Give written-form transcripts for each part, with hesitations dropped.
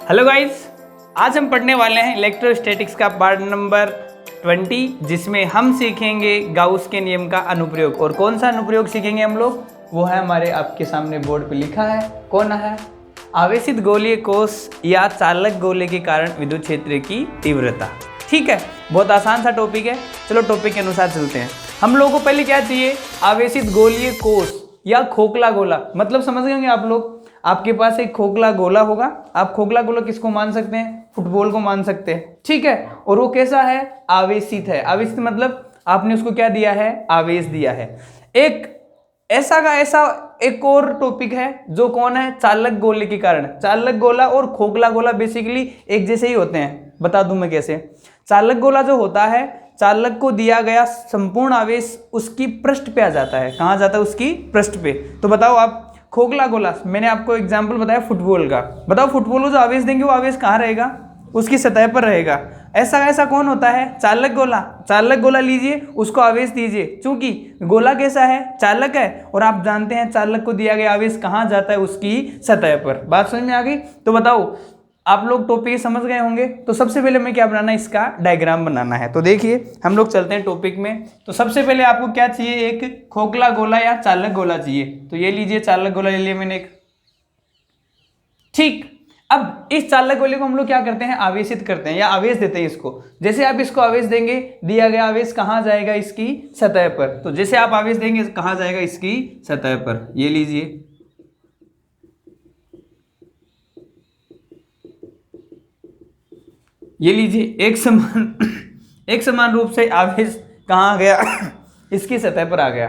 Hello guys, आज हम पढ़ने वाले हैं इलेक्ट्रोस्टैटिक्स का पार्ट नंबर 20, जिसमें हम सीखेंगे गाउस के नियम का अनुप्रयोग। और कौन सा अनुप्रयोग सीखेंगे हम लोग, वो है हमारे आपके सामने बोर्ड पे लिखा है। कौन है? आवेशित गोलीय कोश या चालक गोले के कारण विद्युत क्षेत्र की तीव्रता। ठीक है, बहुत आसान सा टॉपिक है। चलो टॉपिक के अनुसार चलते हैं। हम लोगों को पहले क्या चाहिए? आवेशित गोलीय कोश या खोखला गोला। मतलब समझ गए होंगे आप लोग। आपके पास एक खोखला गोला होगा। आप खोखला गोला किसको मान सकते हैं? फुटबॉल को मान सकते हैं। ठीक है, और वो कैसा है? आवेशित है। आवेशित मतलब आपने उसको क्या दिया है? आवेश दिया है। एक ऐसा का ऐसा एक और टॉपिक है जो कौन है? चालक गोले के कारण। चालक गोला और खोखला गोला बेसिकली एक जैसे ही होते हैं। बता दूं मैं कैसे। चालक गोला जो होता है, चालक को दिया गया संपूर्ण आवेश उसकी पृष्ठ पे आ जाता है। कहाँ जाता है? उसकी पृष्ठ पे। तो बताओ आप, खोखला गोला, मैंने आपको एग्जाम्पल बताया फुटबॉल का। बताओ फुटबॉल को जो आवेश देंगे वो आवेश कहाँ रहेगा? उसकी सतह पर रहेगा। ऐसा कौन होता है? चालक गोला। चालक गोला लीजिए, उसको आवेश दीजिए। चूंकि गोला कैसा है? चालक है। और आप जानते हैं चालक को दिया गया आवेश कहाँ जाता है? उसकी सतह पर। बात समझ में आ गई? तो बताओ आप लोग टॉपिक समझ गए होंगे। तो सबसे पहले हमें क्या बनाना है? इसका डायग्राम बनाना है। तो देखिए हम लोग चलते हैं टॉपिक में। तो सबसे पहले आपको क्या चाहिए? एक खोखला गोला या चालक गोला चाहिए। तो ये लीजिए, चालक गोला ले लिया मैंने एक। ठीक, अब इस चालक गोले को हम लोग क्या करते हैं? आवेशित करते हैं या आवेश देते हैं इसको। जैसे आप इसको आवेश देंगे, दिया गया आवेश कहाँ जाएगा? इसकी सतह पर। तो जैसे आप आवेश देंगे कहाँ जाएगा? इसकी सतह पर। ये लीजिए, ये लीजिए, एक समान रूप से आवेश कहाँ गया? इसकी सतह पर आ गया।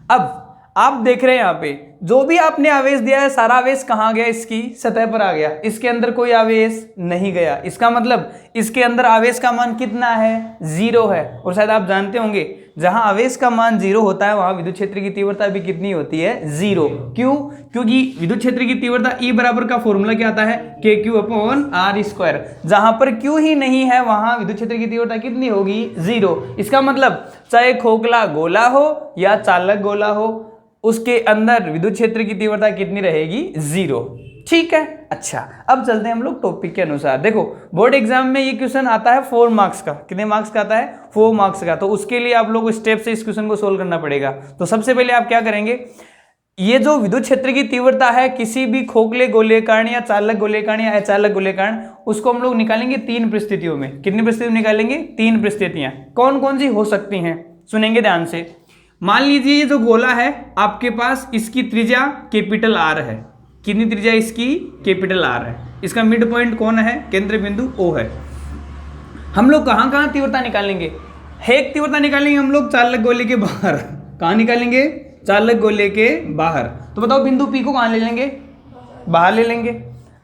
अब आप देख रहे हैं यहाँ पे जो भी आपने आवेश दिया है, सारा आवेश कहाँ गया? इसकी सतह पर आ गया। इसके अंदर कोई आवेश नहीं गया। इसका मतलब इसके अंदर आवेश का मान कितना है? 0 है। और शायद आप जानते होंगे, जहां आवेश का मान 0 होता है वहां विद्युत क्षेत्र की तीव्रता भी कितनी होती है? 0। क्यों? क्योंकि विद्युत क्षेत्र की तीव्रता E बराबर का फॉर्मूला क्या आता है? KQ/R²। जहां पर Q ही नहीं है वहां विद्युत क्षेत्र की तीव्रता कितनी होगी? 0। इसका मतलब चाहे खोखला गोला हो या चालक गोला हो, उसके अंदर विद्युत क्षेत्र की तीव्रता कितनी रहेगी? 0। ठीक है। अच्छा, अब चलते हैं हम लोग टॉपिक के अनुसार। देखो बोर्ड एग्जाम में ये क्वेश्चन आता है 4 मार्क्स का। कितने मार्क्स का आता है? 4 मार्क्स का। तो उसके लिए आप लोग स्टेप से इस क्वेश्चन को सोल्व करना पड़ेगा। तो सबसे पहले आप क्या करेंगे? ये जो विद्युत क्षेत्र की तीव्रता है किसी भी खोखले गोले कारण या चालक गोले कारण या अचालक गोले कारण, उसको हम लोग निकालेंगे 3 परिस्थितियों में। कितनी परिस्थितियों निकालेंगे? 3 परिस्थितियां। कौन कौन सी हो सकती हैं? सुनेंगे ध्यान से। मान लीजिए ये जो गोला है आपके पास, इसकी त्रिज्या कैपिटल R है। कितनी त्रिज्या इसकी? कैपिटल R है। इसका मिड पॉइंट कौन है? केंद्र बिंदु O है। हम लोग कहाँ कहाँ तीव्रता निकालेंगे? एक तीव्रता निकालेंगे हम लोग चालक गोले के बाहर। कहाँ निकालेंगे? चालक गोले के बाहर। तो बताओ बिंदु P को कहाँ ले लेंगे? बाहर ले लेंगे।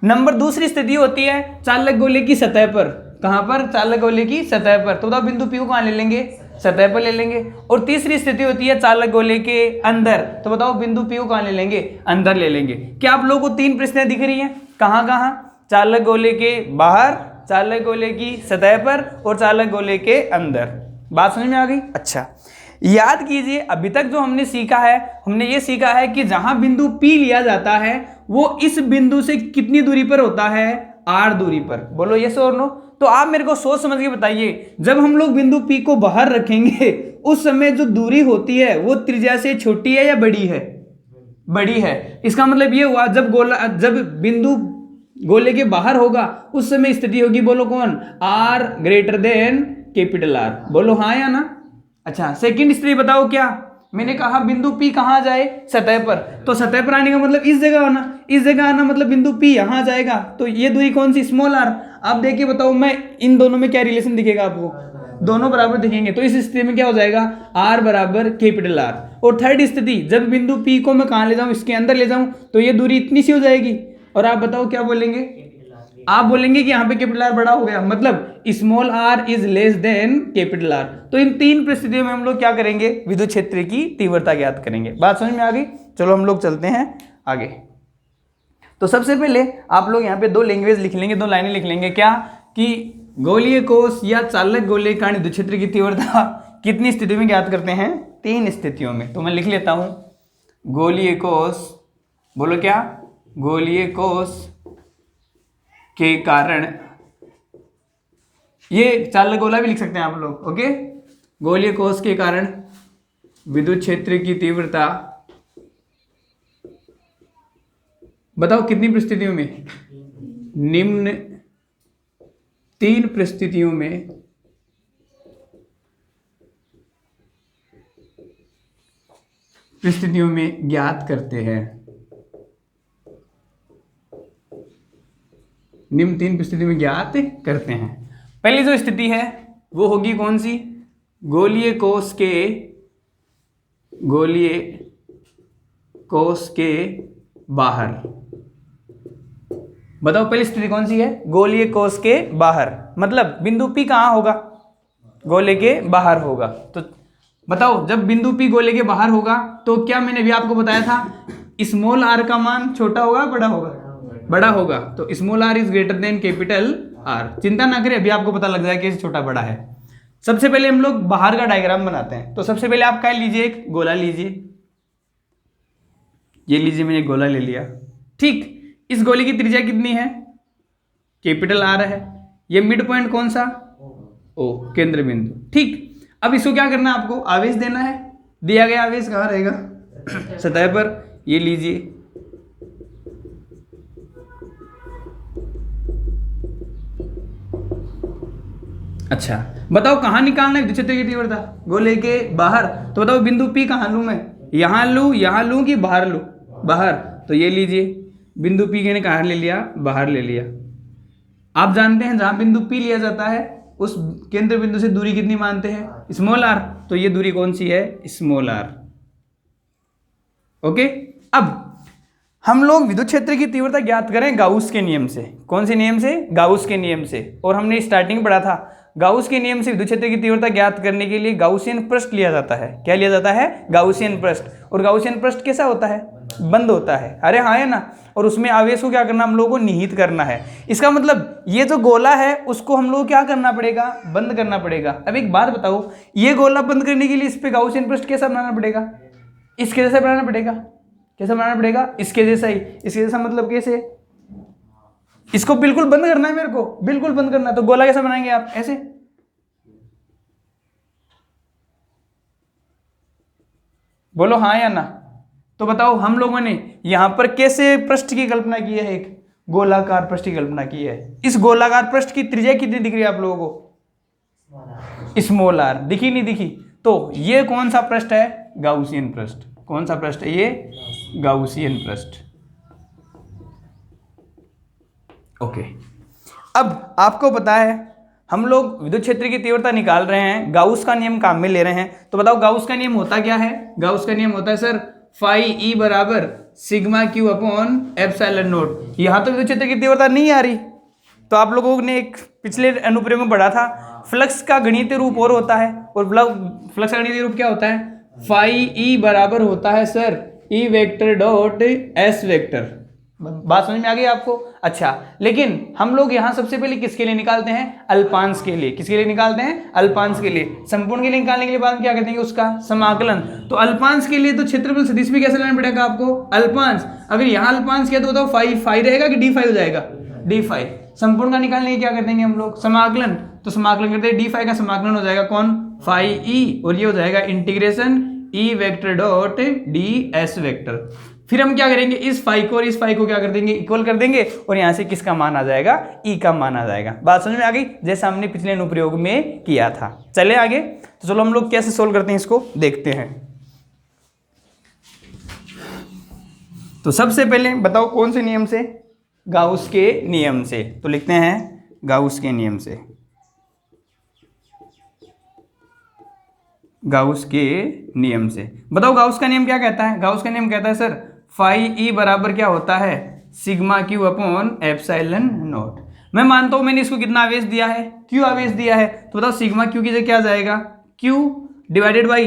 नंबर दूसरी स्थिति होती है चालक गोले की सतह पर। कहाँ पर? चालक गोले की सतह पर। तो बताओ बिंदु P को कहाँ ले लेंगे? सतह पर ले लेंगे। और तीसरी स्थिति होती है चालक गोले के अंदर। तो बताओ बिंदु P को कहाँ ले लेंगे? अंदर ले लेंगे। क्या आप लोगों को 3 प्रश्न दिख रही हैं? कहाँ कहाँ? चालक गोले के बाहर, चालक गोले की सतह पर और चालक गोले के अंदर। बात समझ में आ गई? अच्छा, याद कीजिए अभी तक जो हमने सीखा है, हमने ये सीखा है कि जहां बिंदु P लिया जाता है वो इस बिंदु से कितनी दूरी पर होता है? R दूरी पर। बोलो यस और नो। तो आप मेरे को सोच समझ के बताइए, जब हम लोग बिंदु P को बाहर रखेंगे उस समय जो दूरी होती है वो त्रिज्या से छोटी है या बड़ी है? बड़ी है। इसका मतलब ये हुआ जब बिंदु गोले के बाहर होगा उस समय स्थिति होगी, बोलो कौन? R greater than capital R। बोलो हाँ या ना? अच्छा, सेकंड स्थिति बताओ क्या? मैंने कहा बिंदु P कहाँ जाए? सतह पर। तो सतह पर आने का मतलब इस जगह आना, इस जगह आना मतलब बिंदु P यहाँ जाएगा। तो ये दूरी कौन सी? Small r। आप देखिए बताओ मैं इन दोनों में क्या रिलेशन दिखेगा आपको? दोनों बराबर दिखेंगे। तो इस स्थिति में क्या हो जाएगा? R बराबर कैपिटल R। और थर्ड स्थिति, जब बिंदु P को मैं कहाँ ले जाऊँ? इसके अंदर ले जाऊँ, तो ये दूरी इतनी सी हो जाएगी। और आप बताओ क्या बोलेंगे? आप बोलेंगे कि यहाँ पे कैपिटल R बड़ा हो गया, मतलब small r is less than capital R। तो इन 3 परिस्थितियों में हम लोग क्या करेंगे? विद्युत क्षेत्र की तीव्रता ज्ञात करेंगे। बात समझ में आ गई? चलो हम लोग चलते हैं आगे। तो सबसे पहले आप लोग यहाँ पे 2 लैंग्वेज लिख लेंगे, 2 लाइनें लिख लेंगे। क्या? कि गोलीय कोश या चालक गोले कारण विद्युत क्षेत्र की तीव्रता कितनी स्थितियों में ज्ञात करते हैं? 3 स्थितियों में। तो मैं लिख लेता हूं, गोलीय कोश, बोलो क्या? गोलीय कोश के कारण, ये चालक गोला भी लिख सकते हैं आप लोग, ओके। गोलीय कोष के कारण विद्युत क्षेत्र की तीव्रता, बताओ कितनी परिस्थितियों में, निम्न 3 परिस्थितियों में ज्ञात करते हैं। निम्न 3 परिस्थितियों में ज्ञात करते हैं। पहली जो स्थिति है वो होगी कौन सी, गोलीय कोष के बाहर। बताओ पहली स्थिति कौन सी है, गोलीय कोष के बाहर, मतलब बिंदु P कहाँ होगा, गोले के बाहर होगा। तो बताओ जब बिंदु P गोले के बाहर होगा तो क्या मैंने अभी आपको बताया था, स्मॉल r का मान छोटा होगा बड़ा होगा, बड़ा होगा। तो small r is greater than capital R। चिंता ना करें, अभी आपको पता लग जाएगा कैसे छोटा बड़ा है। सबसे पहले हम लोग बाहर का डायग्राम बनाते हैं। तो सबसे पहले आप क्या लीजिए, एक गोला लीजिए, ये लीजिए, मैंने एक गोला ले लिया, ठीक। इस गोले की त्रिज्या कितनी है, कैपिटल R है। ये मिड पॉइंट कौन सा, O, केंद्र बिंदु, ठीक। अब इसको क्या करना है, आपको आवेश देना है। दिया गया आवेश कहाँ रहेगा, सतह पर। ये लीजिए, अच्छा बताओ कहाँ निकालना है विद्युत क्षेत्र की तीव्रता, गोले के बाहर। तो बताओ बिंदु P कहाँ लूँ मैं, यहाँ लूँ कि बाहर लूँ, बाहर। तो ये लीजिए, बिंदु P ने कहाँ ले लिया, बाहर ले लिया। आप जानते हैं जहाँ बिंदु P लिया जाता है उस केंद्र बिंदु से दूरी कितनी मानते हैं, स्मॉल r। तो ये दूरी कौन सी है, स्मॉल r, ओके। अब हम लोग विद्युत क्षेत्र की तीव्रता ज्ञात करें गाउस के नियम से। कौन से नियम से, गाउस के नियम से। और हमने स्टार्टिंग पढ़ा था, गाउस के नियम से विद्युत क्षेत्र की तीव्रता ज्ञात करने के लिए गाउसियन पृष्ठ लिया जाता है। क्या लिया जाता है, गाउसियन पृष्ठ। और गाउसियन पृष्ठ कैसा होता है, बंद होता है, अरे हाँ है ना। और उसमें आवेश को क्या करना, हम लोगों को निहित करना है। इसका मतलब ये जो गोला है उसको हम लोग क्या करना पड़ेगा, बंद करना पड़ेगा। अब एक बात बताओ, ये गोला बंद करने के लिए इस पे गाउसियन पृष्ठ कैसा बनाना पड़ेगा, इसके जैसा बनाना पड़ेगा। कैसा बनाना पड़ेगा, इसके जैसा ही। इसके जैसा मतलब कैसे, इसको बिल्कुल बंद करना है, मेरे को बिल्कुल बंद करना है। तो गोला कैसा बनाएंगे आप, ऐसे। बोलो हाँ या ना। तो बताओ हम लोगों ने यहां पर कैसे पृष्ठ की कल्पना की है, एक गोलाकार पृष्ठ की कल्पना की है। इस गोलाकार पृष्ठ की त्रिज्या कितनी दिख रही है आप लोगों को, स्मॉल r। दिखी नहीं दिखी। तो ये कौन सा पृष्ठ है, गाउसियन पृष्ठ। कौन सा पृष्ठ है ये, गाउसियन पृष्ठ, ओके। अब आपको पता है हम लोग विद्युत क्षेत्र की तीव्रता निकाल रहे हैं, गाउस का नियम काम में ले रहे हैं। तो बताओ गाउस का नियम होता क्या है, गाउस का नियम होता है सर फाई ई बराबर sigma Q upon epsilon not. यहाँ तो विद्युत क्षेत्र की तीव्रता नहीं आ रही। तो आप लोगों ने एक पिछले अनुप्रयोग में पढ़ा था, फ्लक्स का गणितीय रूप और होता है। और फ्लक्स का गणितीय रूप क्या होता है, फाई ई बराबर होता है sir E vector dot S vector. बात समझ में आ गई आपको, अच्छा। लेकिन हम लोग यहाँ सबसे पहले किसके लिए निकालते हैं, अल्पांश के लिए। किसके लिए निकालते हैं, अल्पांश के लिए। संपूर्ण के लिए निकालने के लिए बाद में क्या करते हैं, उसका समाकलन। तो अल्पांश के लिए तो क्षेत्रफल सदिश भी कैसे लेना पड़ेगा आपको, अल्पांश। अगर यहाँ अल्पांश किया तो बताओ फाई रहेगा कि डी फाई हो जाएगा, डी फाई। संपूर्ण का निकालने के क्या कर देंगे हम लोग, समाकलन। तो समाकलन करते हैं, डी फाई का समाकलन हो जाएगा कौन, फाई ई। और ये हो जाएगा integration E vector dot D S vector. फिर हम क्या करेंगे, इस फाई को और इस फाई को क्या कर देंगे, इक्वल कर देंगे। और यहां से किसका मान आ जाएगा, ई का मान आ जाएगा। बात समझ में आ गई, जैसा हमने पिछले अनुप्रयोग में किया था। चले आगे। तो चलो हम लोग कैसे सोल्व करते हैं इसको देखते हैं। तो सबसे पहले बताओ कौन से नियम से, गाउस के नियम से। तो लिखते हैं गाउस के नियम से, गाउस के नियम से। बताओ गाउस का नियम क्या कहता है, गाउस का नियम कहता है सर फाई ई बराबर क्या होता है, sigma Q upon epsilon not. मैं मानता हूं मैंने इसको कितना आवेश दिया है, क्यू आवेश दिया है। तो बताओ सिग्मा क्यू की जगह क्या जाएगा, Q divided by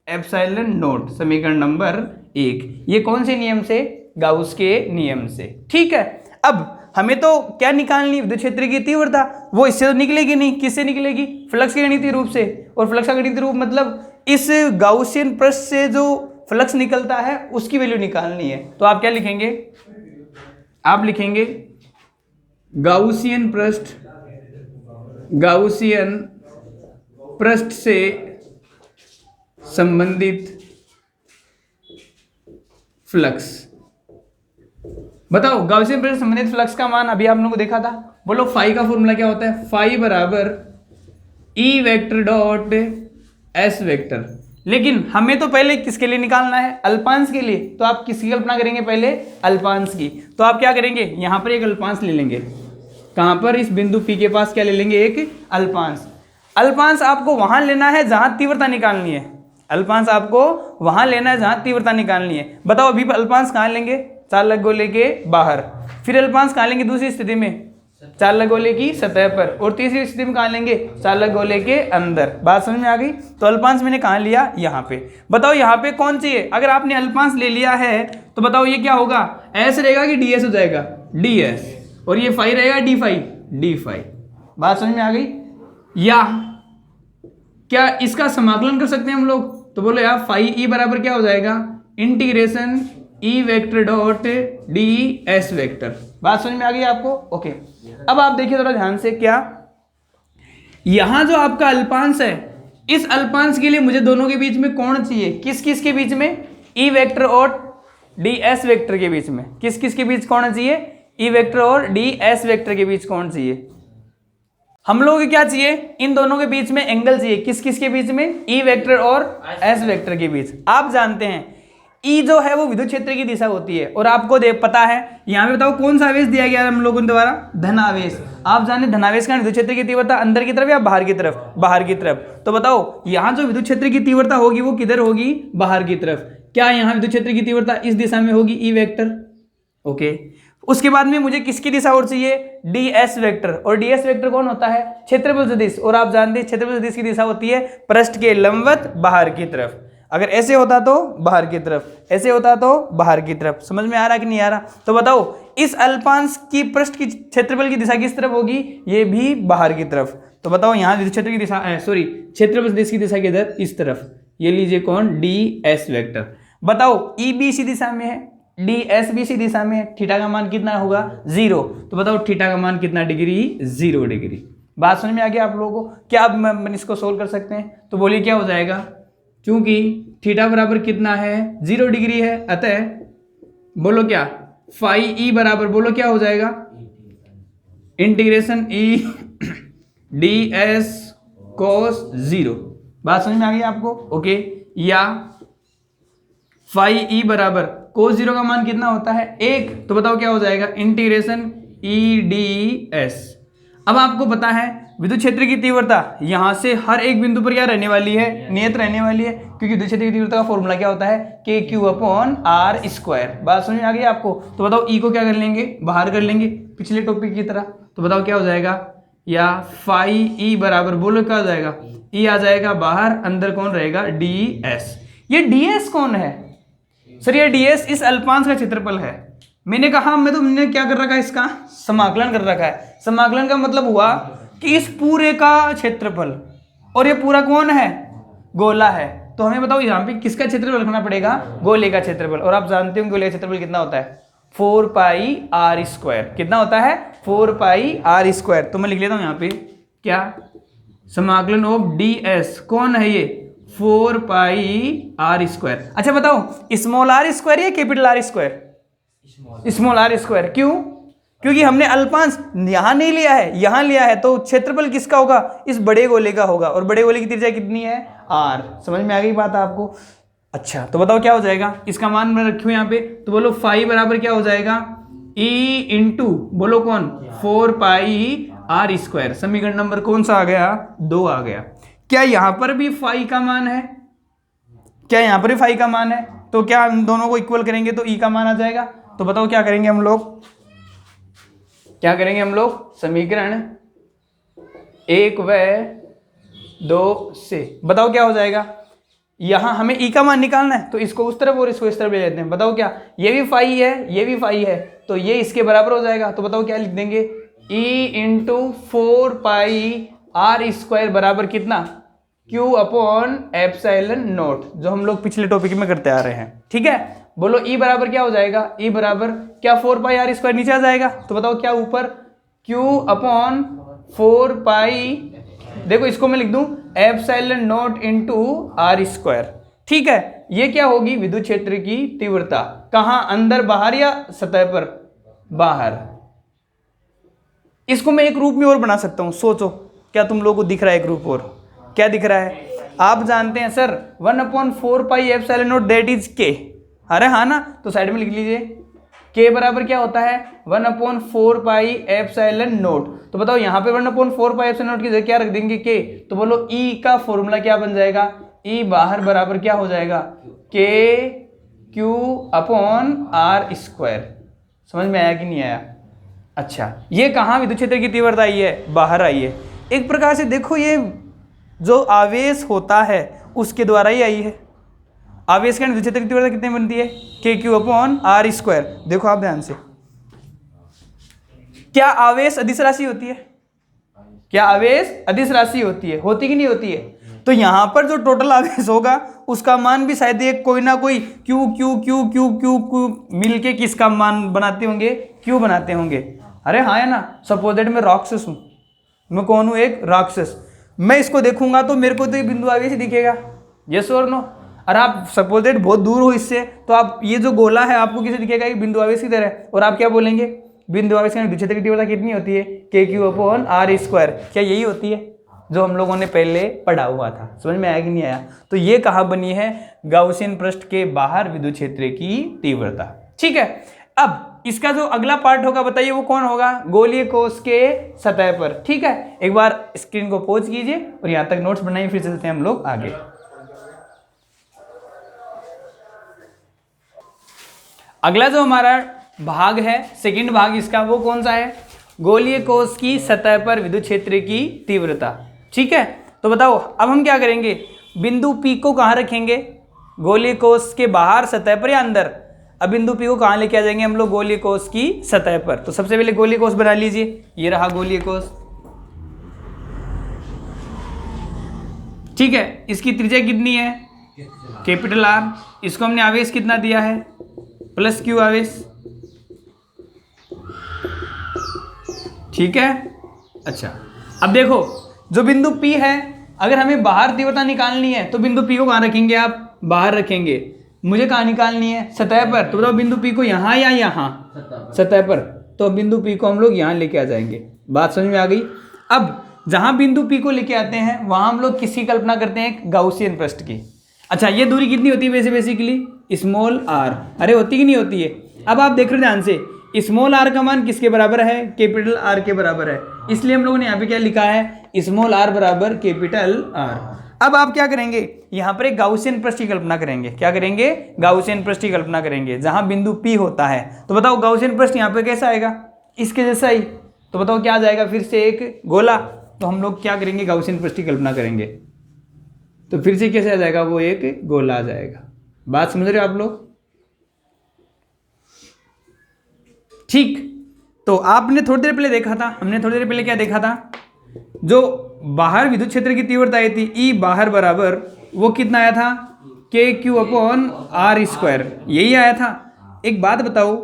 epsilon not, समीकरण नंबर 1। ये कौन से नियम से, गाउस के नियम से, ठीक है। अब हमें तो क्या निकालनी, विद्युत क्षेत्र की तीव्रता। वो इससे तो निकलेगी नहीं, किससे निकलेगी, फ्लक्स के गणितीय रूप से। और फ्लक्स का गणितीय रूप मतलब इस गाउसियन पृष्ठ से जो फ्लक्स निकलता है उसकी वैल्यू निकालनी है। तो आप क्या लिखेंगे, आप लिखेंगे गाउसियन पृष्ठ से संबंधित फ्लक्स। बताओ गाउसियन पृष्ठ से संबंधित फ्लक्स का मान अभी आप लोगों को देखा था। बोलो फाई का फॉर्मूला क्या होता है? फाई बराबर E vector dot S vector. लेकिन हमें तो पहले किसके लिए निकालना है? अल्पांश के लिए। तो आप किसकी कल्पना करेंगे? पहले अल्पांश की। तो आप क्या करेंगे? यहां पर एक अल्पांश ले लेंगे। कहां पर? इस बिंदु P के पास क्या ले लेंगे? एक अल्पांश। अल्पांश आपको वहां लेना है जहां तीव्रता निकालनी है। अल्पांश आपको वहां लेना है जहां तीव्रता निकालनी है। बताओ अभी अल्पांश कहां लेंगे? चालक गोले के बाहर। फिर अल्पांश कहां लेंगे? दूसरी स्थिति में चालक गोले की सतह पर। और तीसरी स्थिति में कहां लेंगे? चालक गोले के अंदर। बात समझ में आ गई? तो अल्पांश मैंने कहां लिया? यहाँ पे। बताओ यहाँ पे कौन चाहिए? अगर आपने अल्पांश ले लिया है तो बताओ ये क्या होगा? एस रहेगा कि डी एस हो जाएगा? D S. और ये फाई रहेगा डी फाई? D phi. बात समझ में आ गई? या क्या इसका समाकलन कर सकते हैं हम लोग? तो बोलो यार फाई ई बराबर क्या हो जाएगा? Integration E vector dot D S vector. बात समझ में आ गई आपको? ओके। अब आप देखिए थोड़ा ध्यान से, क्या यहां जो आपका अल्पांश है, इस अल्पांश के लिए मुझे दोनों के बीच में कोण चाहिए। किस किस के बीच में? ई वेक्टर और डी एस वेक्टर के बीच में। किस किस के बीच कोण चाहिए? ई वेक्टर और डी एस वेक्टर के बीच कोण चाहिए। हम लोगों को क्या चाहिए? इन दोनों के बीच में एंगल चाहिए। किस किस के बीच में? ई वेक्टर और एस वेक्टर के बीच। आप जानते हैं ई जो है वो विद्युत क्षेत्र की दिशा होती है। और आपको पता है यहाँ पे बताओ कौन सा आवेश दिया गया हम लोगों द्वारा? धन आवेश। आप जाने धनावेश का विद्युत क्षेत्र की तीव्रता अंदर की तरफ या बाहर की तरफ? बाहर की तरफ। तो बताओ यहाँ जो विद्युत क्षेत्र की तीव्रता होगी वो किधर होगी? बाहर की तरफ। क्या यहाँ विद्युत क्षेत्र की तीव्रता इस दिशा में होगी? E vector. ओके। उसके बाद में मुझे किसकी दिशा और चाहिए? D S vector. और डी एस वेक्टर कौन होता है? क्षेत्रफल सदिश। और आप जानते हैं क्षेत्रफल सदिश की दिशा होती है पृष्ठ के लंबवत बाहर की तरफ। अगर ऐसे होता तो बाहर की तरफ, ऐसे होता तो बाहर की तरफ। समझ में आ रहा कि नहीं आ रहा? तो बताओ इस अल्पांश की पृष्ठ की क्षेत्रफल की दिशा किस तरफ होगी? ये भी बाहर की तरफ। तो बताओ यहाँ विद्युत क्षेत्र की दिशा सॉरी क्षेत्रफल सदिश की दिशा किधर? इस तरफ। ये लीजिए कौन? D S vector. बताओ ई बी सी दिशा में है, डी एस बी सी दिशा में है। थीटा का मान कितना होगा? 0। तो बताओ थीटा का मान कितना डिग्री? 0 डिग्री। बात समझ में आ गया आप लोगों को? क्या आप इसको सोल्व कर सकते हैं? तो बोलिए क्या हो जाएगा? क्योंकि थीटा बराबर कितना है? 0 डिग्री है, अतः बोलो क्या? फाई ई बराबर बोलो क्या हो जाएगा? इंटीग्रेशन ई डी एस कोस 0। बात समझ में आ गई आपको? ओके। या फाई ई बराबर कोस 0 का मान कितना होता है? 1। तो बताओ क्या हो जाएगा? Integration E D S. अब आपको पता है विद्युत क्षेत्र की तीव्रता यहां से हर एक बिंदु पर क्या रहने वाली है? नियत रहने वाली है। क्योंकि विद्युत क्षेत्र की तीव्रता का फॉर्मूला क्या होता है? के क्यू अपॉन आर स्क्वायर। बात समझ में आ गई आपको? तो बताओ ई को क्या कर लेंगे? बाहर कर लेंगे पिछले टॉपिक की तरह। तो बताओ क्या हो जाएगा? या फाई ई बराबर बोलो क्या हो जाएगा? ई आ जाएगा बाहर, अंदर कौन रहेगा? D S. ये डी एस कौन है? सर ये डी एस इस अल्पांश का क्षेत्रफल है। मैंने कहा मैंने क्या कर रखा है? इसका समाकलन कर रखा है। समाकलन का मतलब हुआ कि इस पूरे का क्षेत्रफल, और ये पूरा कौन है? गोला है। तो हमें बताओ यहाँ पे किसका क्षेत्रफल रखना पड़ेगा? गोले का क्षेत्रफल। और आप जानते हो गोले का क्षेत्रफल कितना होता है? 4 पाई आर स्क्वायर। कितना होता है? 4 पाई आर स्क्वायर। तो मैं लिख लेता हूँ यहाँ पे क्या? समाकलन ऑफ डी एस कौन है ये? 4 पाई आर स्क्वायर। अच्छा बताओ स्मॉल आर स्क्वायर या capital R square? Small R square. क्यों? क्योंकि हमने अल्पांश यहां नहीं लिया है, यहां लिया है। तो क्षेत्रफल किसका होगा? इस बड़े गोले का होगा। और बड़े गोले की त्रिज्या कितनी है? आर। समझ में आ गई बात आपको? अच्छा तो बताओ क्या हो जाएगा? इसका मान मैं रखूं यहाँ पे। तो बोलो फाई बराबर क्या हो जाएगा? ई इंटू बोलो कौन? 4 पाई आर स्क्वायर। समीकरण नंबर कौन सा आ गया? 2 आ गया। क्या यहां पर भी फाई का मान है? क्या यहां पर भी फाई का मान है? तो क्या हम दोनों को इक्वल करेंगे तो ई का मान आ जाएगा। तो बताओ क्या करेंगे हम लोग? क्या करेंगे हम लोग? समीकरण 1 व 2 से बताओ क्या हो जाएगा? यहां हमें ई का मान निकालना है तो इसको उस तरफ और इसको इस तरफ ले लेते हैं। बताओ क्या? ये भी फाई है, ये भी फाई है, तो ये इसके बराबर हो जाएगा। तो बताओ क्या लिख देंगे? E into 4 pi R square बराबर कितना? क्यू अपॉन एप्सिलॉन नॉट, जो हम लोग पिछले टॉपिक में करते आ रहे हैं। ठीक है। बोलो ई बराबर क्या हो जाएगा? ई बराबर क्या 4 पाई आर स्क्वायर नीचे आ जाएगा। तो बताओ क्या ऊपर Q अपॉन 4 पाई, देखो इसको मैं लिख दूं epsilon not into r square. ठीक है, ये क्या होगी विद्युत क्षेत्र की तीव्रता, कहां, अंदर बाहर या सतह पर, बाहर। इसको मैं एक रूप में और बना सकता हूं, सोचो क्या तुम लोगों को दिख रहा है एक रूप और, क्या दिख रहा है, आप जानते हैं sir 1/4 pi epsilon not that is k, अरे हाँ ना, तो साइड में लिख लीजिए k बराबर क्या होता है 1/4 पाई एप्सिलॉन नॉट। तो बताओ यहाँ पे 1/4 पाई एप्सिलॉन नॉट की जगह क्या रख देंगे k, तो बोलो E का फॉर्मूला क्या बन जाएगा, E बाहर बराबर क्या हो जाएगा k q upon r square. समझ में आया कि नहीं आया? अच्छा, ये कहाँ विद्युत क्षेत्र की तीव्रता आई है, बाहर आई है। एक प्रकार से देखो ये जो आवेश होता है उसके द्वारा ही आई है। आवेश के विद्युत क्षेत्र की तीव्रता कितनी बनती है, के क्यू अपॉन आर स्क्वायर। देखो आप ध्यान से, क्या आवेश अदिश राशि होती है, क्या आवेश अदिश राशि होती है, होती कि नहीं होती है? तो यहां पर जो टोटल आवेश होगा उसका मान भी शायद एक कोई ना कोई Q Q Q Q Q Q मिलके किसका मान बनाते होंगे, क्यू बनाते होंगे। अरे हाँ है ना, सपोज दैट मैं राक्षस हूं, मैं कौन हूं, एक राक्षस। मैं इसको देखूंगा तो मेरे को तो ये बिंदु आवेश दिखेगा, यस और नो। और आप सपोज दैट बहुत दूर हो इससे, तो आप ये जो गोला है आपको किसे दिखेगा, एक बिंदु आवेश की तरह। और आप क्या बोलेंगे, बिंदु आवेश के विद्युत क्षेत्र की तीव्रता कितनी होती है, के क्यू अपॉन आर स्क्वायर। क्या यही होती है जो हम लोगों ने पहले पढ़ा हुआ था? समझ में आया कि नहीं आया? तो ये कहाँ बनी है, गाउसियन पृष्ठ के बाहर विद्युत क्षेत्र की तीव्रता। ठीक है, अब इसका जो अगला पार्ट होगा बताइए वो कौन होगा, गोलीय कोश के सतह पर। ठीक है, एक बार स्क्रीन को पॉज कीजिए और यहां तक नोट्स बनाइए, फिर चलते हैं हम लोग आगे। अगला जो हमारा भाग है, सेकंड भाग इसका, वो कौन सा है, गोलीय कोश की सतह पर विद्युत क्षेत्र की तीव्रता। ठीक है, तो बताओ अब हम क्या करेंगे, बिंदु P को कहाँ रखेंगे, गोलीय कोश के बाहर सतह पर या अंदर? अब बिंदु P को कहाँ लेके आ जाएंगे हम लोग, गोलीय कोश की सतह पर। तो सबसे पहले गोलीय कोश बना लीजिए, ये रहा गोलीय कोश। ठीक है, इसकी त्रिज्या कितनी है, कैपिटल R। इसको हमने आवेश कितना दिया है, प्लस Q आवेश। ठीक है, अच्छा अब देखो जो बिंदु P है, अगर हमें बाहर तीव्रता निकालनी है तो बिंदु P को कहाँ रखेंगे, आप बाहर रखेंगे। मुझे कहाँ निकालनी है, सतह पर। तो बताओ बिंदु P को यहाँ या यहाँ, सतह पर। तो बिंदु P को हम लोग यहाँ लेके आ जाएंगे। बात समझ में आ गई? अब जहाँ बिंदु P को लेके आते हैं वहाँ हम लोग किसकी कल्पना करते हैं, गाउसियन पृष्ठ की। अच्छा, ये दूरी कितनी होती है वैसे बेसिकली, स्मॉल r। अरे होती कि नहीं होती है? अब आप देख रहे ध्यान से, स्मॉल r का मान किसके बराबर है, कैपिटल R के बराबर है। इसलिए हम लोगों ने यहाँ पे क्या लिखा है, स्मॉल r बराबर कैपिटल R। अब आप क्या करेंगे, यहाँ पर एक गाउसियन पृष्ठ की कल्पना करेंगे। क्या करेंगे, गाउसियन पृष्ठ की कल्पना करेंगे जहाँ बिंदु P होता है। तो बताओ गाउसियन पृष्ठ यहाँ पे कैसा आएगा, इसके जैसा ही। तो बताओ क्या आ जाएगा, फिर से एक गोला। तो हम लोग क्या करेंगे, गाउसियन पृष्ठ की कल्पना करेंगे, तो फिर से कैसे आ जाएगा, वो एक गोला आ जाएगा। बात समझ रहे हो आप लोग? ठीक, तो आपने थोड़ी देर पहले देखा था, हमने थोड़ी देर पहले क्या देखा था, जो बाहर विद्युत क्षेत्र की तीव्रता आई थी ई बाहर बराबर, वो कितना आया था, के क्यू अपॉन आर स्क्वायर, यही आया था। एक बात बताओ,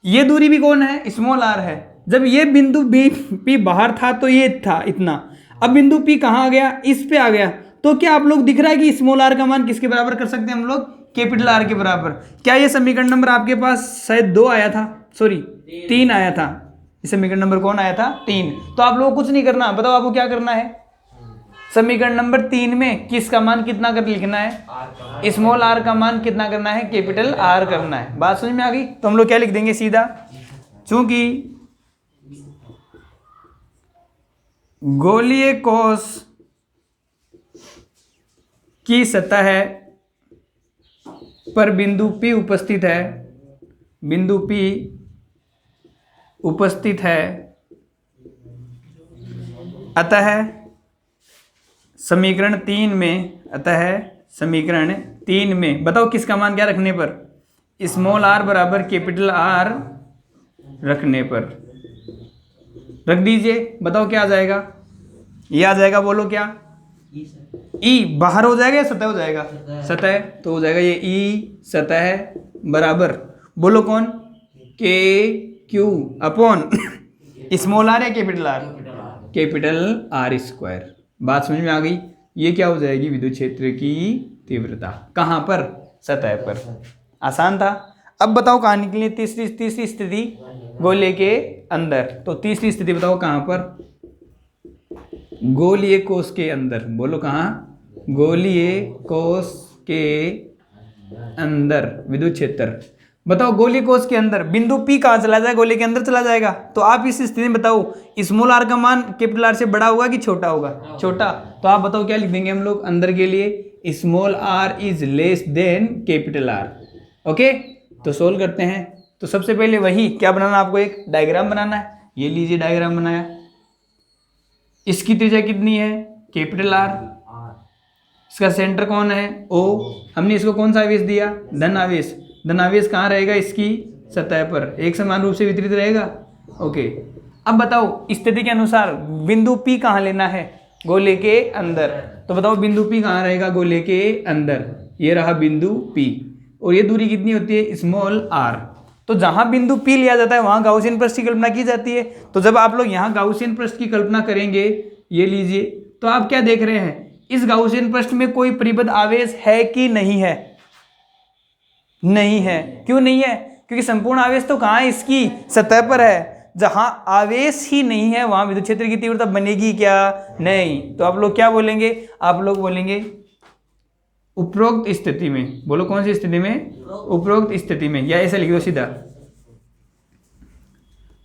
ये दूरी भी कौन है, स्मॉल r है। जब ये बिंदु P बाहर था तो ये था इतना, अब बिंदु P कहाँ आ गया, इस पे आ गया। तो क्या आप लोग दिख रहा है कि स्मॉल r का मान किसके बराबर कर सकते हैं हम लोग, कैपिटल R के बराबर। क्या ये समीकरण नंबर आपके पास शायद 2 आया था, सॉरी 3 आया था। ये समीकरण नंबर कौन आया था, 3। तो आप लोगों को कुछ नहीं करना, बताओ आपको क्या करना है, समीकरण नंबर 3 में किसका मान कितना कर लिखना है, स्मॉल r का मान कितना करना है, कैपिटल R करना है। बात समझ में आ गई? तो हम लोग क्या लिख देंगे सीधा, चूंकि गोलीय कोश की सतह पर बिंदु P उपस्थित है, बिंदु P उपस्थित है, अतः समीकरण 3 में, अतः समीकरण 3 में बताओ किसका मान क्या रखने पर, स्मॉल r बराबर कैपिटल R रखने पर रख दीजिए। बताओ क्या आ जाएगा, ये आ जाएगा, बोलो क्या, ई बाहर हो जाएगा या सतह हो जाएगा, सतह। तो हो जाएगा ये ई सतह बराबर, बोलो कौन, के क्यू अपॉन स्मॉल आर या capital are? Capital R square. बात समझ में आ गई? ये क्या हो जाएगी? विद्युत क्षेत्र की तीव्रता। कहाँ पर? सतह पर। आसान था। अब बताओ कहाँ निकली तीसरी स्थिति? गोले के अंदर। तो तीसरी स्थिति बताओ कहाँ पर? गोलीय कोश के अंदर। बोलो कहाँ? गोलीय कोश के अंदर विद्युत क्षेत्र। बताओ गोलीय कोश के अंदर बिंदु P कहाँ चला जाएगा? गोले के अंदर चला जाएगा। तो आप इस स्थिति में बताओ स्मॉल आर का मान कैपिटल आर से बड़ा होगा कि छोटा होगा? छोटा। तो आप बताओ क्या लिख देंगे हम लोग अंदर के लिए? Small R is less than capital R. Okay, तो सोल्व करते हैं। तो सबसे पहले वही क्या बनाना, आपको एक डायग्राम बनाना है। ये लीजिए डायग्राम बनाया। इसकी त्रिज्या कितनी है? Capital R. इसका सेंटर कौन है? O। हमने इसको कौन सा आवेश दिया? धन आवेश। धन आवेश कहाँ रहेगा? इसकी सतह पर एक समान रूप से वितरित रहेगा। ओके, अब बताओ स्थिति के अनुसार बिंदु P कहाँ लेना है? गोले के अंदर। तो बताओ बिंदु P कहाँ रहेगा? गोले के अंदर। ये रहा बिंदु P और ये दूरी कितनी होती है? Small r। तो जहां बिंदु P लिया जाता है वहां गाउसियन पृष्ठ की कल्पना की जाती है। तो जब आप लोग यहाँ गाउसियन पृष्ठ की कल्पना करेंगे, ये लीजिए, तो आप क्या देख रहे हैं? इस गाउसियन पृष्ठ में कोई परिबद्ध आवेश है कि नहीं है? नहीं है। क्यों नहीं है? क्योंकि संपूर्ण आवेश तो कहाँ है? इसकी सतह पर है। जहां आवेश ही नहीं है वहां विद्युत क्षेत्र की तीव्रता बनेगी क्या? नहीं। तो आप लोग क्या बोलेंगे? आप लोग बोलेंगे उपरोक्त स्थिति में। बोलो कौन सी स्थिति में? उपरोक्त स्थिति में। या ऐसे लिख दो सीधा,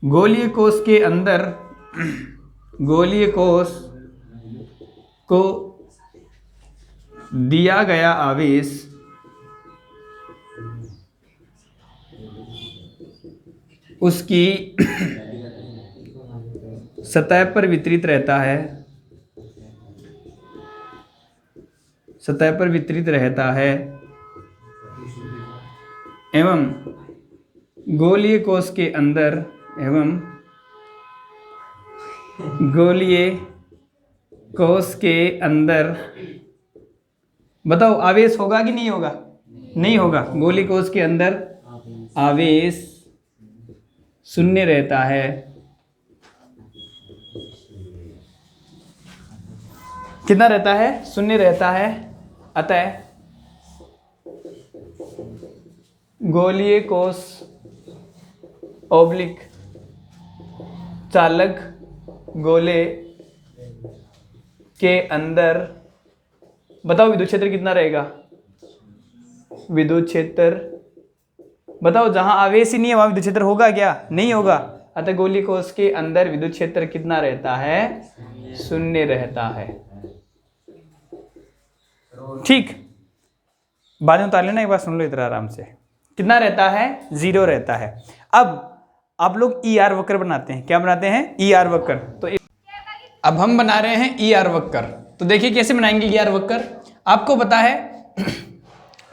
गोलीय कोश के अंदर गोलीय कोश को दिया गया आवेश उसकी सतह पर वितरित रहता है। सतह पर वितरित रहता है एवं गोलीय कोश के अंदर गोलीय कोश के अंदर बताओ आवेश होगा कि नहीं होगा? नहीं होगा। गोलीय कोश के अंदर आवेश शून्य रहता है। कितना रहता है? शून्य रहता है। अतः गोलीय कोश ओब्लिक चालक गोले के अंदर बताओ विद्युत क्षेत्र कितना रहेगा? विद्युत क्षेत्र बताओ, जहां आवेश ही नहीं है वहां विद्युत क्षेत्र होगा क्या? नहीं होगा। अतः गोलीय कोश के अंदर विद्युत क्षेत्र कितना रहता है? शून्य रहता है। ठीक, बाद में उतार लेना, एक बार सुन लो इधर आराम से। कितना रहता है? 0 रहता है। अब आप लोग ER वक्र बनाते हैं। क्या बनाते हैं? ER वक्र। तो अब हम बना रहे हैं ER वक्र। तो देखिए कैसे बनाएंगे ER वक्र। आपको पता है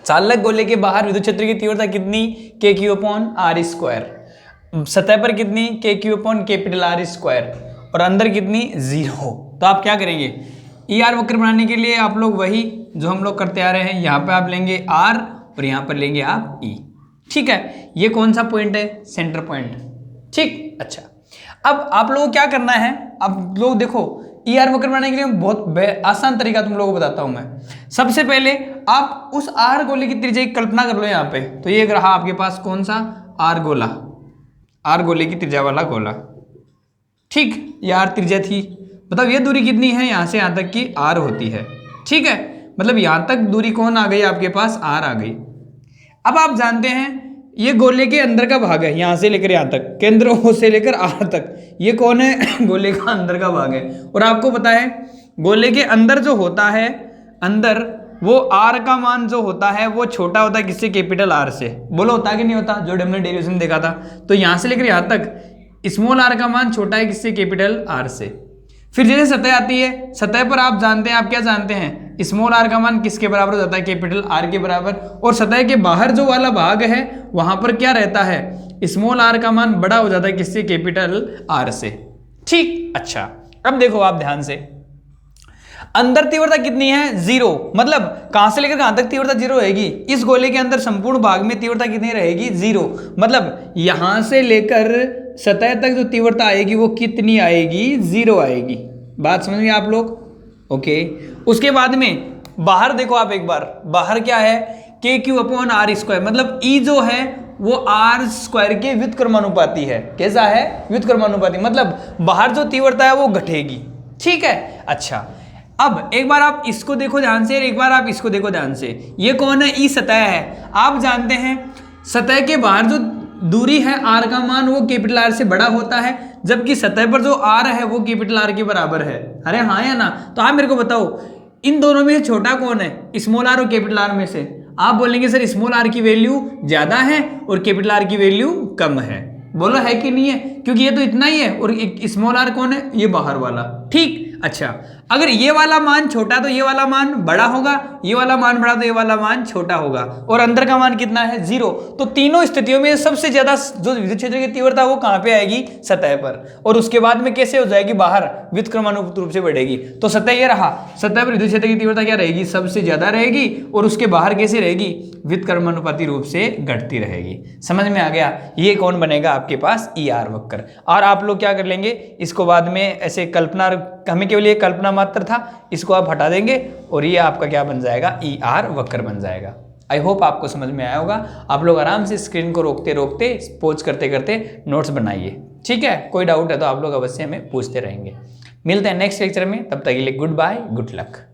चालक गोले के बाहर विद्युत क्षेत्र की तीव्रता कितनी? KQ/R²। सतह पर कितनी? KQ/R²। और अंदर कितनी? 0। तो आप क्या करेंगे? ER वक्र बनाने के लिए आप लोग वही जो हम लोग करते आ रहे हैं, यहाँ पे आप लेंगे R और यहाँ पर लेंगे आप E। ठीक है, ये कौन सा पॉइंट है? Centre point. ठीक, अच्छा। अब आप लोगों को क्या करना है? आप लोग देखो ER वक्र बनाने के लिए बहुत आसान तरीका तुम लोगों को बताता हूं मैं। सबसे पहले आप उस R गोले की त्रिज्या की कल्पना कर लो यहाँ पे। तो ये रहा आपके पास कौन सा? R गोला, R गोले की त्रिज्या वाला गोला। ठीक, ये R त्रिज्या थी। बताओ ये दूरी कितनी है? यहाँ से यहाँ तक की R होती है। ठीक है, मतलब यहाँ तक दूरी कौन आ गई आपके पास? R आ गई। अब आप जानते हैं ये गोले के अंदर का भाग है, यहाँ से लेकर यहाँ तक, केंद्र O से लेकर R तक। ये कौन है? गोले का अंदर का भाग है। और आपको पता है गोले के अंदर जो होता है, अंदर वो R का मान जो होता है वो छोटा होता है किससे? कैपिटल R से। बोलो होता कि नहीं होता? जो हमने डेरिवेशन देखा था। तो यहाँ से लेकर यहाँ तक स्मॉल r का मान छोटा है किससे? कैपिटल R से। फिर जैसे सतह आती है, सतह पर आप जानते हैं, आप क्या जानते हैं? स्मॉल r का मान किसके बराबर हो जाता है? कैपिटल R के बराबर। और सतह के बाहर जो वाला भाग है वहां पर क्या रहता है? स्मॉल r का मान बड़ा हो जाता है किससे? कैपिटल R से। ठीक, अच्छा। अब देखो आप ध्यान से, अंदर तीव्रता कितनी है 0, मतलब कहां से लेकर कहां तक तीव्रता 0 रहेगी, इस गोले के अंदर संपूर्ण भाग में तीव्रता कितनी रहेगी 0, मतलब यहां से लेकर सतह तक जो तीव्रता आएगी वो कितनी आएगी 0 आएगी। बात समझ में आप लोग? ओके। उसके बाद में बाहर देखो आप एक बार, बाहर क्या है KQ/R², मतलब E जो है वो R² के व्युत्क्रमानुपाती है। कैसा है? व्युत्क्रमानुपाती, मतलब बाहर जो तीव्रता है वो घटेगी। ठीक है, अच्छा अब एक बार आप इसको देखो ध्यान से, एक बार आप इसको देखो ध्यान से। ये कौन है? E सतह है। आप जानते हैं सतह के बाहर जो दूरी है R का मान वो R से बड़ा होता है, जबकि सतह पर जो R है वो R के बराबर है। अरे हाँ या ना? तो आप मेरे को बताओ इन दोनों में से छोटा कौन है, स्मॉल r और R में से? आप बोलेंगे सर स्मॉल r की वैल्यू ज्यादा है और R की वैल्यू कम है। बोलो है कि नहीं है? क्योंकि ये तो इतना ही है और स्मॉल r कौन है? ये बाहर वाला। ठीक, अच्छा अगर ये वाला मान छोटा तो ये वाला मान बड़ा होगा, ये वाला मान बड़ा तो ये वाला मान छोटा होगा, और अंदर का मान कितना है 0। तो तीनों स्थितियों में सबसे ज्यादा जो विद्युत क्षेत्र की तीव्रता वो कहां पे आएगी? सतह पर, और उसके बाद में कैसे हो जाएगी? बाहर व्युत्क्रमानुपाती रूप से बढ़ेगी। तो सतह ये रहा, सतह पर विद्युत क्षेत्र की तीव्रता क्या रहेगी? सबसे ज्यादा रहेगी, और उसके बाहर कैसे रहेगी? व्युत्क्रमानुपाती रूप से घटती रहेगी। समझ में आ गया? ये कौन बनेगा आपके पास? ER वक्र। और आप लोग क्या कर लेंगे इसको बाद में ऐसे कल्पना, हमें केवल ये कल्पना मात्र था, इसको आप हटा देंगे और ये आपका क्या बन जाएगा? ER वक्र बन जाएगा। आई होप आपको समझ में आया होगा। आप लोग आराम से स्क्रीन को रोकते रोकते पॉज करते करते नोट्स बनाइए। ठीक है, कोई डाउट है तो आप लोग अवश्य हमें पूछते रहेंगे। मिलते हैं नेक्स्ट लेक्चर में, तब तक के लिए गुड बाय, गुड लक।